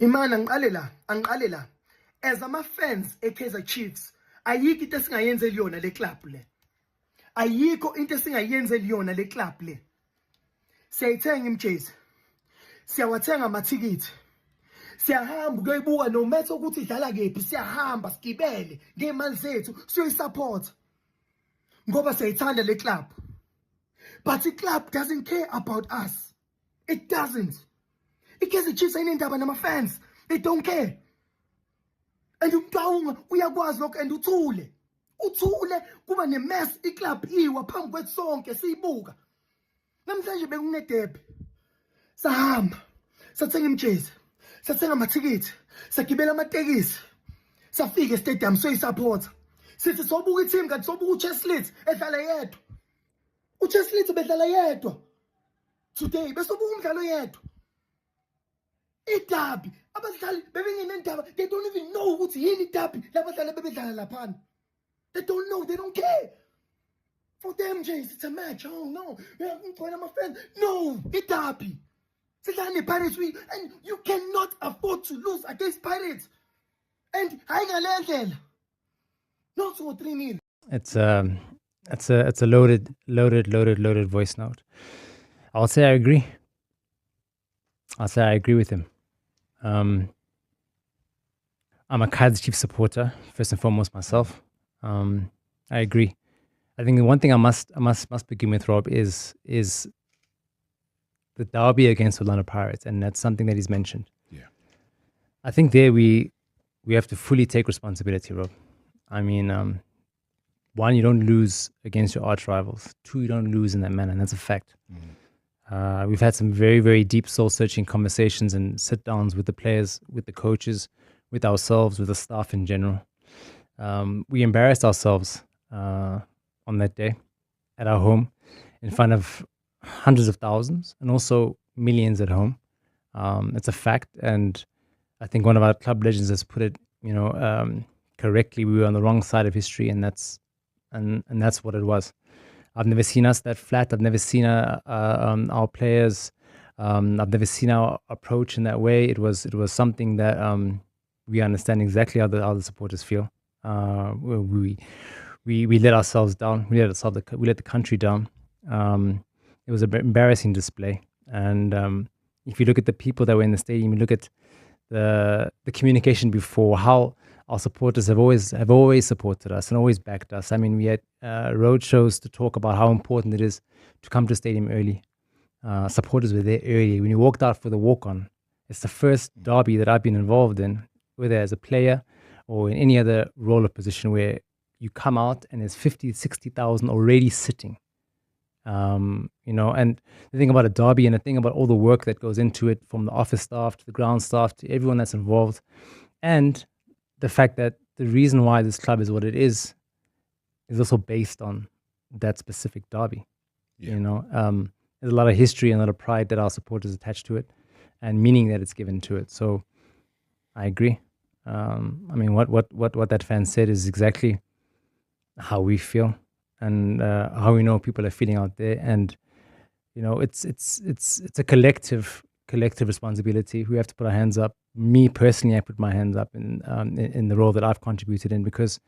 Imana angiqale la. As ama-fans e-Kaizer Chiefs, ayikho into esingayenzeli yona le club le. Ayikho into esingayenzeli yona le club le. Siyayithenga imjezi. Siyawathenga amathikithi. Siyahamba ukuyibuka no matter ukuthi idlala kephi, siyahamba sigibele ngeemali zethu siyoyisupport. Ngoba siyayithanda le club. But the club doesn't care about us. It doesn't. I-Kaizer Chiefs ayinendaba nama-fans. They don't care. And umntawunga uyakwazi lokho and uthule. Uthule kuba ne-mess i-club iwa phambi kwethu sonke siyibuka. Namhlanje bekunedebe. Sahamba. Sathenga imjezi. Sathenga amathikithi. Sagibela amatekisi. Safika e-stadium soyisupport. Sithi sobuka i-team kanti sobuka uChesley edlala yedwa. uChesley bedlala yedwa. Today besobuka umdlalo yedwa. Idabi abadlali bebengenendaba, they don't even know ukuthi yini idabi labadlali bebedlala laphana. They don't know, they don't care. For them, James, it's a match. Oh no, I'm a fan. No, idabi. Sidlala Pirates, and you cannot afford to lose against Pirates. And hayi not for 3-0. It's a loaded voice note. I'll say I agree with him. I'm a Kaizer Chiefs supporter, first and foremost myself. I agree. I think the one thing I must begin with, Rob, is the derby against Orlando Pirates, and that's something that he's mentioned. Yeah. I think there we have to fully take responsibility, Rob. I mean, one, you don't lose against your arch rivals. Two, you don't lose in that manner, and that's a fact. We've had some very, very deep soul-searching conversations and sit-downs with the players, with the coaches, with ourselves, with the staff in general. We embarrassed ourselves on that day at our home in front of hundreds of thousands and also millions at home. It's a fact, and I think one of our club legends has put it, correctly. We were on the wrong side of history, and that's what it was. I've never seen us that flat. I've never seen our players. I've never seen our approach in that way. It was something that we understand exactly how the supporters feel. We let ourselves down. We let the country down. It was an embarrassing display. And if you look at the people that were in the stadium, you look at the communication before, how our supporters have always supported us and always backed us. I mean, we had road shows to talk about how important it is to come to the stadium early. Supporters were there early. When you walked out for the walk-on, it's the first derby that I've been involved in, whether as a player or in any other role or position, where you come out and there's 50, 60,000 already sitting. And the thing about a derby and the thing about all the work that goes into it, from the office staff to the ground staff to everyone that's involved, and the fact that the reason why this club is what it is also based on that specific derby. Yeah. There's a lot of history and a lot of pride that our supporters attach to it, and meaning that it's given to it. So I agree. What that fan said is exactly how we feel and how we know people are feeling out there. And it's a collective responsibility. We have to put our hands up. Me personally, I put my hands up in the role that I've contributed in, because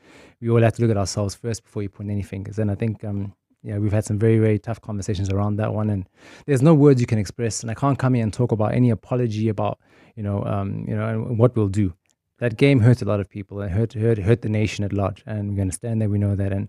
we all have to look at ourselves first before you point any fingers. And I think we've had some very, very tough conversations around that one, and there's no words you can express. And I can't come here and talk about any apology about and what we'll do. That game hurt a lot of people. It hurt the nation at large, and we understand that. We know that, and